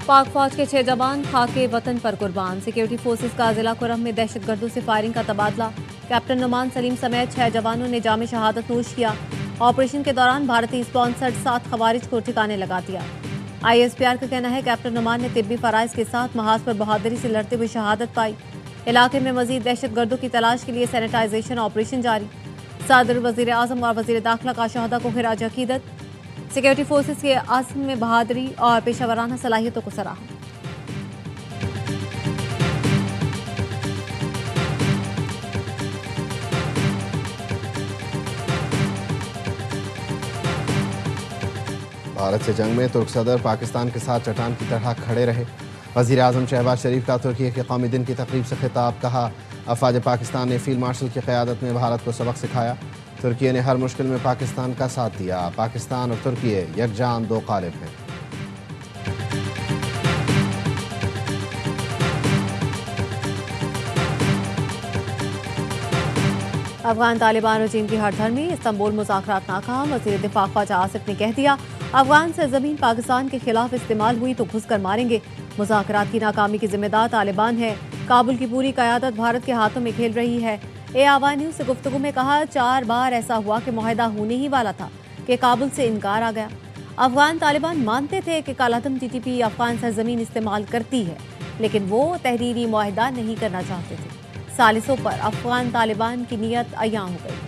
पाक फौज के 6 जवान खाके वतन पर कुर्बान। सिक्योरिटी फोर्सेस का जिला कुरम में दहशतगर्दों से फायरिंग का तबादला। कैप्टन नुमान सलीम समेत 6 जवानों ने जाम शहादत नोश किया। ऑपरेशन के दौरान भारतीय स्पॉन्सर्ड 7 खवारिज को ठिकाने लगा दिया। ISPR का कहना है कैप्टन नुमान ने तिब्बी फराइज के साथ महाज पर बहादुरी से लड़ते हुए शहादत पाई। इलाके में मजीद दहशतगर्दों की तलाश के लिए सैनिटाइजेशन ऑपरेशन जारी। सदर, वजीर आजम और वजीर दाखिला का शहदा को खिराज अकीदत। सिक्योरिटी फोर्सेस के आज़म में बहादुरी और पेशावराना सलाहियतों को सराहा। भारत से जंग में तुर्क सदर पाकिस्तान के साथ चट्टान की तरह खड़े रहे। वज़ीर आज़म शहबाज शरीफ का तुर्की के कौमी दिन की तकरीब से खिताब। कहा, अफवाज पाकिस्तान ने फील्ड मार्शल की क़यादत में भारत को सबक सिखाया। तुर्की ने हर मुश्किल में पाकिस्तान का साथ दिया। पाकिस्तान और तुर्की यकजान दो कालिब हैं। अफगान तालिबान और चीन की हड़धर्मी। इस्तांबुल मुज़ाकरात नाकाम। वज़ीर दिफा ख्वाजा आसिफ ने कह दिया, अफगान सरजमीन पाकिस्तान के खिलाफ इस्तेमाल हुई तो घुस कर मारेंगे। मुज़ाकरात की नाकामी की जिम्मेदार तालिबान है। काबुल की पूरी क़यादत भारत के हाथों में खेल रही है। ARY न्यूज़ से गुफ्तगू में कहा, 4 बार ऐसा हुआ कि मुआहदा होने ही वाला था कि काबुल से इनकार आ गया। अफगान तालिबान मानते थे कि कालातम TTP अफगान सरजमीन इस्तेमाल करती है, लेकिन वो तहरीरी मुआहदा नहीं करना चाहते थे। सालिसों पर अफगान तालिबान की नीयत अयां हो गई।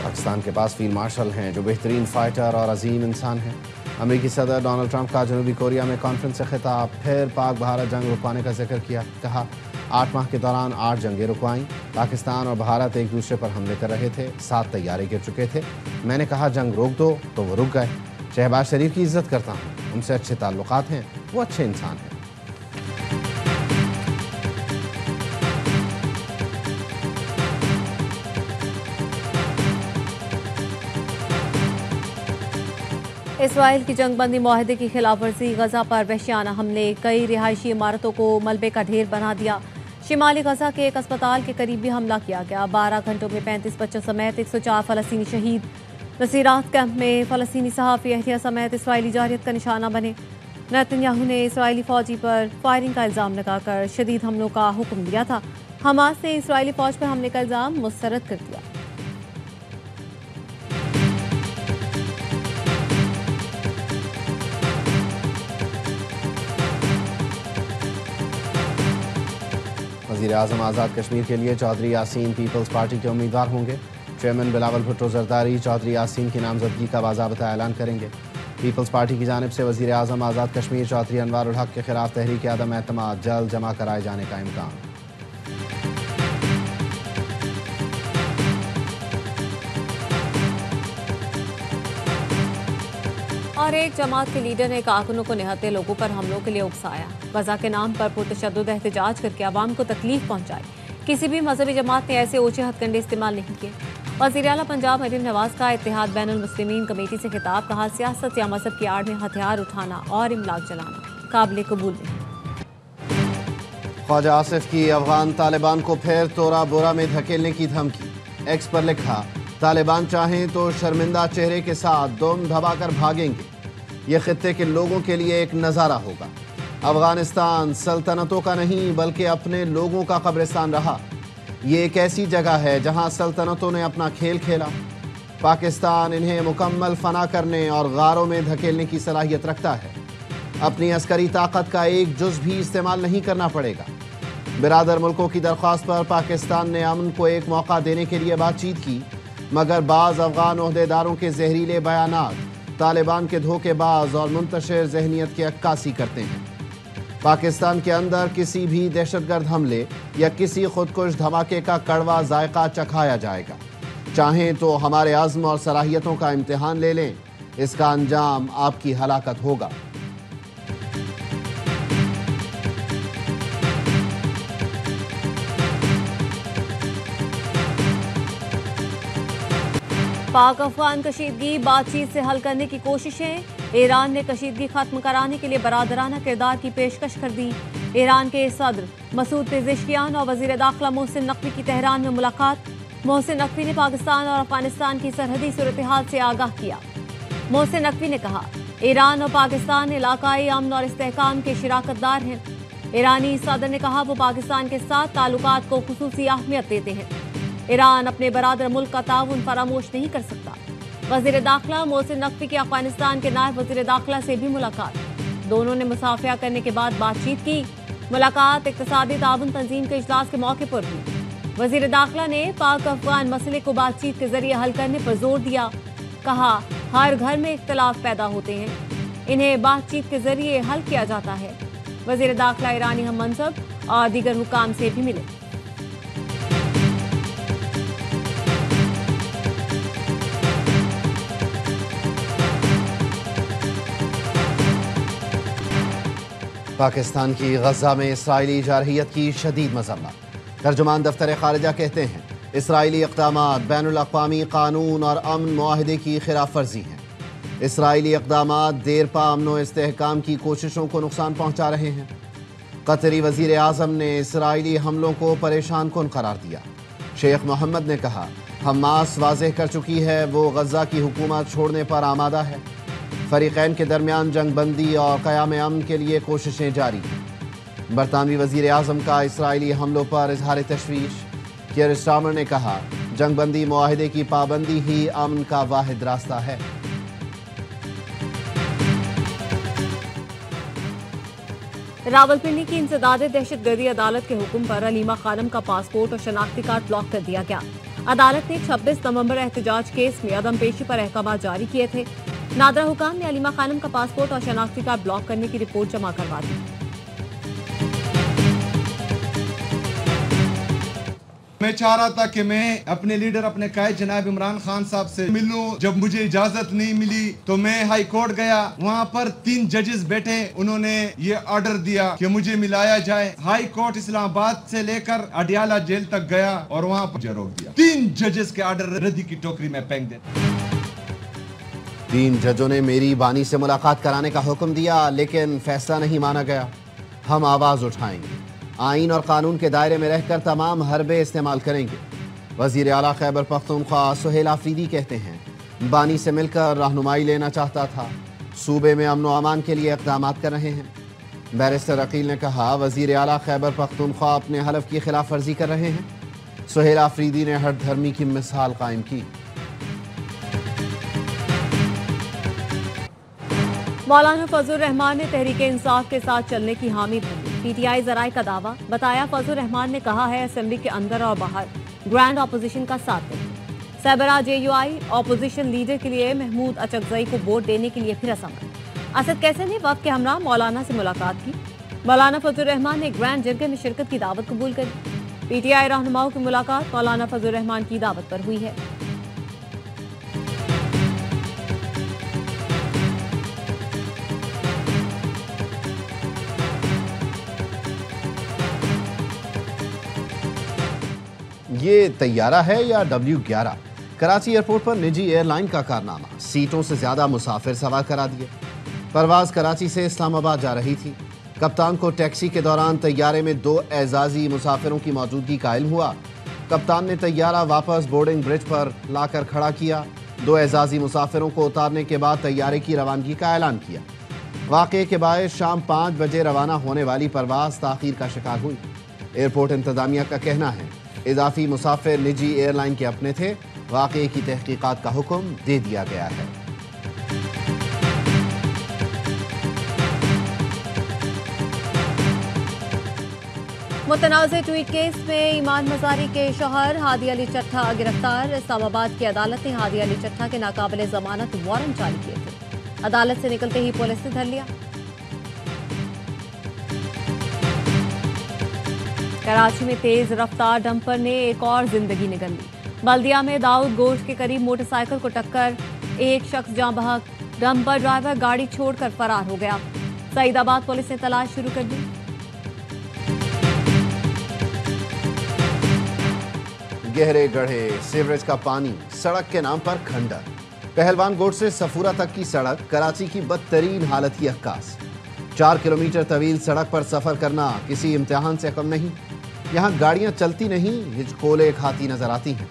पाकिस्तान के पास फील्ड मार्शल हैं जो बेहतरीन फाइटर और अजीम इंसान हैं। अमेरिकी सदर डोनाल्ड ट्रंप का जनूबी कोरिया में कॉन्फ्रेंस से खिताब। फिर पाक भारत जंग रुकवाने का जिक्र किया। कहा, 8 माह के दौरान 8 जंगें रुकवाईं। पाकिस्तान और भारत एक दूसरे पर हमले कर रहे थे। 7 तैयारे गिर चुके थे। मैंने कहा, जंग रोक दो, तो वो रुक गए। शहबाज शरीफ की इज्जत करता हूँ, उनसे अच्छे ताल्लुकात हैं, वो अच्छे इंसान हैं। इसराइल की जंगबंदी मुआहदे की खिलाफ वर्जी। गजा पर वहशियाना हमले। कई रिहायशी इमारतों को मलबे का ढेर बना दिया। शिमाली गजा के एक अस्पताल के करीब भी हमला किया गया। 12 घंटों में 35 बच्चों समेत 104 फ़लस्तीनी शहीद। नसीरात कैंप में फ़लस्तीनी सहाफ़ी एहतिया समेत इसराइली जारियत का निशाना बने। नेतन्याहू ने इसराइली फ़ौजी पर फायरिंग का इल्ज़ाम लगाकर शदीद हमलों का हुक्म दिया था। हमास ने इसराइली फ़ौज पर हमले का इल्ज़ाम मुस्तरद कर दिया। वज़ीर आज़म आज़ाद कश्मीर के लिए चौधरी यासीन पीपल्स पार्टी के उम्मीदवार होंगे। चेयरमैन बिलावल भुट्टो जरदारी चौधरी यासीन की नामजदगी का बाज़ाबता ऐलान करेंगे। पीपल्स पार्टी की जानिब से वज़ीर आज़म आज़ाद कश्मीर चौधरी अनवारुल हक के खिलाफ तहरीक अदम एतमाद जल्द जमा कराए जाने का इम्कान। और एक जमात के लीडर ने कारकुनों को निहत्थे लोगों पर हमलों के लिए उकसाया। गजा के नाम पर पुरतशद्दुद एहतजाज करके आवाम को तकलीफ पहुंचाई। किसी भी मजहबी जमात ने ऐसे ओछे हथकंडे इस्तेमाल नहीं किए। वज़ीर आला पंजाब मरीम नवाज का इत्तेहाद बैनुल मुस्लिमीन कमेटी से खिताब। कहा, सियासत या मजहब की आड़ में हथियार उठाना और इमलाक जलाना काबिल कबूल नहीं। ख्वाजा आसिफ की अफगान तालिबान को फिर तोरा बोरा में धकेलने की धमकी। एक्स पर लिखा, तालिबान चाहें तो शर्मिंदा चेहरे के साथ दुम दबाकर भागेंगे। ये खित्ते के लोगों के लिए एक नज़ारा होगा। अफगानिस्तान सल्तनतों का नहीं बल्कि अपने लोगों का कब्रिस्तान रहा। ये एक ऐसी जगह है जहां सल्तनतों ने अपना खेल खेला। पाकिस्तान इन्हें मुकम्मल फना करने और गारों में धकेलने की सलाहियत रखता है। अपनी अस्करी ताकत का एक जुज़ भी इस्तेमाल नहीं करना पड़ेगा। बिरादर मुल्कों की दरख्वास्त पर पाकिस्तान ने अमन को एक मौका देने के लिए बातचीत की, मगर बाज़ अफगान ओहदेदारों के जहरीले बयानात तालिबान के धोखेबाज और मुंतशिर जहनीत की अक्कासी करते हैं। पाकिस्तान के अंदर किसी भी दहशतगर्द हमले या किसी खुदकुश धमाके का कड़वा जायका चखाया जाएगा। चाहें तो हमारे आज़्म और सलाहियतों का इम्तिहान ले लें, इसका अंजाम आपकी हलाकत होगा। पाक अफगान कशीदगी बातचीत से हल करने की कोशिशें। ईरान ने कशीदगी खत्म कराने के लिए बरादराना किरदार की पेशकश कर दी। ईरान के सदर मसूद पेज़ेश्कियान और वज़ीर दाखिला मोहसिन नकवी की तेहरान में मुलाकात। मोहसिन नकवी ने पाकिस्तान और अफगानिस्तान की सरहदी सूरत-ए-हाल से आगाह किया। मोहसिन नकवी ने कहा, ईरान और पाकिस्तान इलाकाई अमन और इस्तेहकाम के शराकतदार हैं। ईरानी सदर ने कहा वो पाकिस्तान के साथ ताल्लुकात को खुसूसी अहमियत देते हैं। ईरान अपने बरादर मुल्क का ताउन फरामोश नहीं कर सकता। वज़ीर दाखिला मोहसिन नकवी की अफगानिस्तान के नायब वज़ीर दाखिला से भी मुलाकात। दोनों ने मुसाफिया करने के बाद बातचीत की। मुलाकात इक़्तिसादी ताउन तंजीम के इजलास के मौके पर हुई। वज़ीर दाखिला ने पाक अफगान मसले को बातचीत के जरिए हल करने पर जोर दिया। कहा, हर घर में इख्तिलाफ पैदा होते हैं, इन्हें बातचीत के जरिए हल किया जाता है। वज़ीर दाखिला ईरानी हम मनसब और दीगर हुकाम से भी मिले। पाकिस्तान की गजा में इसराइली जारहियत की शदीद मज़म्मत। तर्जुमान दफ्तर खारिजा कहते हैं, इसराइली इक़दामात बैनुल अक़वामी कानून और अमन मुआहदे की खिलाफ वर्जी हैं। इसराइली इक़दामात देरपा अमन व इस्तेहकाम की कोशिशों को नुकसान पहुँचा रहे हैं। कतरी वज़ीर आज़म ने इसराइली हमलों को परेशान कुन करार दिया। शेख मोहम्मद ने कहा, हमास वाज़ेह कर चुकी है वो गजा की हुकूमत छोड़ने पर आमादा है। फरीक़ैन के दरमियान जंग बंदी और क़याम अमन के लिए कोशिशें जारी हैं। बरतानवी वज़ीर आज़म का इसराइली हमलों पर इजहार तशवीश। कियर स्टार्मर ने कहा, जंग बंदी मुआहदे की पाबंदी ही अमन का वाहिद रास्ता है। रावलपिंडी की इंसदाद दहशतगर्दी अदालत के हुक्म पर अलीमा खानम का पासपोर्ट और शनाख्ती कार्ड ब्लॉक कर दिया गया। अदालत ने 26 नवंबर एहतजाज केस में अदम पेशी पर अहकामात जारी किए थे। नादरा हुकाम ने अलीमा खानम का पासपोर्ट और शनाख्ती कार्ड ब्लॉक करने की रिपोर्ट जमा करवा दी। मैं चाह रहा था कि मैं अपने लीडर अपने कायद जनाब इमरान खान साहब से मिलूं। जब मुझे इजाजत नहीं मिली तो मैं हाई कोर्ट गया। वहाँ पर 3 जजेस बैठे, उन्होंने ये ऑर्डर दिया कि मुझे मिलाया जाए। हाई कोर्ट इस्लामाबाद से लेकर अडियाला जेल तक गया और वहाँ पर रोक दिया। 3 जजेस के ऑर्डर रद्दी की टोकरी में फेंक दे। 3 जजों ने मेरी बानी से मुलाकात कराने का हुक्म दिया, लेकिन फैसला नहीं माना गया। हम आवाज उठाएंगे, आइन और कानून के दायरे में रहकर तमाम हरबे इस्तेमाल करेंगे। वज़ीर आला खैबर पख्तूनख्वा सुहेल आफरीदी कहते हैं, बानी से मिलकर रहनुमाई लेना चाहता था। सूबे में अमन व अमान के लिए इक़दामात कर रहे हैं। बैरिस्टर अकील ने कहा, वज़ीर आला खैबर पख्तूनख्वा अपने हलफ की खिलाफ वर्जी कर रहे हैं। सुहेल आफरीदी ने हठ धर्मी की मिसाल कायम की। मौलाना फजल रहमान ने तहरीक इंसाफ के साथ चलने की हामी भरी। पीटीआई जराए का दावा। बताया, फजल रहमान ने कहा है असेंबली के अंदर और बाहर ग्रैंड अपोजिशन का साथ दें। सरबराह जेयूआई अपोजिशन लीडर के लिए महमूद अचकजई को वोट देने के लिए फिर असमत। असद कैसे ने वक्त के हमरा मौलाना से मुलाकात की। मौलाना फजल रहमान ने ग्रैंड जरगे में शिरकत की दावत कबूल करी। पीटीआई रहनुमाओं की मुलाकात मौलाना फजल रहमान की दावत पर हुई है। ये तैयारा है या W11? कराची एयरपोर्ट पर निजी एयरलाइन का कारनामा। सीटों से ज्यादा मुसाफिर सवार करा दिए। परवाज कराची से इस्लामाबाद जा रही थी। कप्तान को टैक्सी के दौरान तैयारे में 2 एजाजी मुसाफिरों की मौजूदगी का इल्म हुआ। कप्तान ने तैयारा वापस बोर्डिंग ब्रिज पर लाकर खड़ा किया। 2 एजाजी मुसाफिरों को उतारने के बाद तैयारे की रवानगी का ऐलान किया। वाक़े के बायस शाम 5 बजे रवाना होने वाली परवाज ताख़ीर का शिकार हुई। एयरपोर्ट इंतजामिया का कहना है, इजाफी मुसाफिर निजी एयरलाइन के अपने थे। वाक़े की तहकीकात का हुक्म दे दिया गया है। मुतनाज़ ट्वीट केस में ईमान मज़ारी के शौहर हादी अली चट्ठा गिरफ्तार। इस्लामाबाद की अदालत ने हादी अली चट्ठा के नाकाबिले जमानत वारंट जारी किए थे। अदालत से निकलते ही पुलिस ने धर लिया। कराची में तेज रफ्तार डंपर ने एक और जिंदगी निगल ली। बल्दिया में दाऊद गोश्त के करीब मोटरसाइकिल को टक्कर, एक शख्स जाँ बहक। डंपर ड्राइवर गाड़ी छोड़कर फरार हो गया। सईदाबाद पुलिस ने तलाश शुरू कर दी। गहरे गड्ढे, सीवरेज का पानी, सड़क के नाम पर खंडर। पहलवान गोट से सफूरा तक की सड़क कराची की बदतरीन हालत की अक्कास। 4 किलोमीटर तवील सड़क पर सफर करना किसी इम्तिहान से कम नहीं। यहाँ गाड़ियाँ चलती नहीं, हिचकोले खाती नजर आती हैं।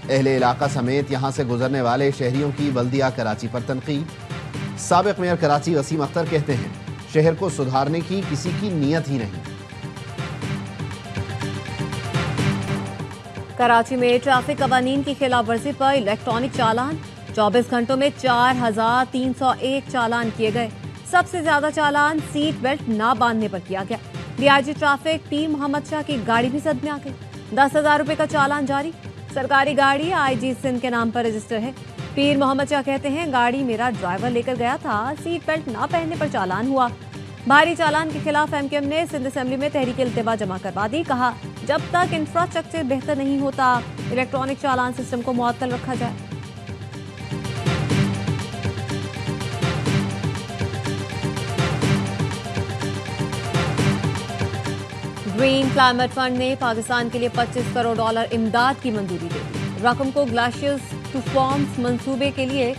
اہل علاقہ سمیت یہاں سے گزرنے والے شہریوں کی بلدیہ کراچی پر تنقید۔ سابق میئر کراچی وسیم اختر کہتے ہیں شہر کو سدھارنے کی کسی کی نیت ہی نہیں۔ کراچی میں ٹریفک قوانین کی خلاف ورزی پر الیکٹرانک چالان، 24 گھنٹوں میں 4301 چالان کیے گئے۔ سب سے زیادہ چالان سیٹ بیلٹ نہ باندھنے پر کیا گیا۔ ڈی آئی جی ٹریفک پیر محمد شاہ کی گاڑی بھی زد میں آ گئی۔ 10,000 روپے کا چالان جاری۔ سرکاری گاڑی آئی جی سندھ کے نام پر رجسٹر ہے۔ پیر محمد شاہ کہتے ہیں گاڑی میرا ڈرائیور لے کر گیا تھا، سیٹ بیلٹ نہ پہننے پر چالان ہوا۔ بھاری چالان کے خلاف ایم کیو ایم نے سندھ اسمبلی میں تحریک التوا جمع کروا دی۔ کہا جب تک انفراسٹرکچر بہتر نہیں ہوتا الیکٹرانک چالان سسٹم کو معطل رکھا جائے۔ گرین کلائمیٹ فنڈ نے پاکستان کے لیے $25 کروڑ امداد کی منظوری دے دی۔ رقم کو گلیشیئرز ٹو فارمز منصوبے کے لیے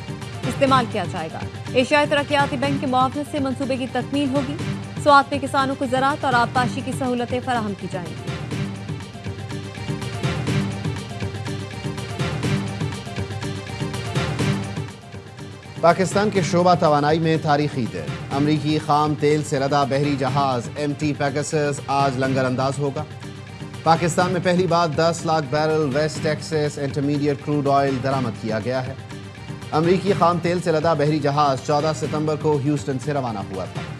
استعمال کیا جائے گا۔ ایشیائی ترقیاتی بینک کی معاونت سے منصوبے کی تکمیل ہوگی۔ سوات میں کسانوں کو زراعت اور آبپاشی کی سہولتیں فراہم کی جائیں گی۔ پاکستان کے شعبہ توانائی میں تاریخی دن، امریکی خام تیل سے لدا بحری جہاز MT پیگاسس آج لنگر انداز ہوگا۔ پاکستان میں پہلی بار 10 lakh barrel West Texas Intermediate crude oil درآمد کیا گیا ہے۔ امریکی خام تیل سے لدا بحری جہاز 14 ستمبر کو ہیوسٹن سے روانہ ہوا تھا۔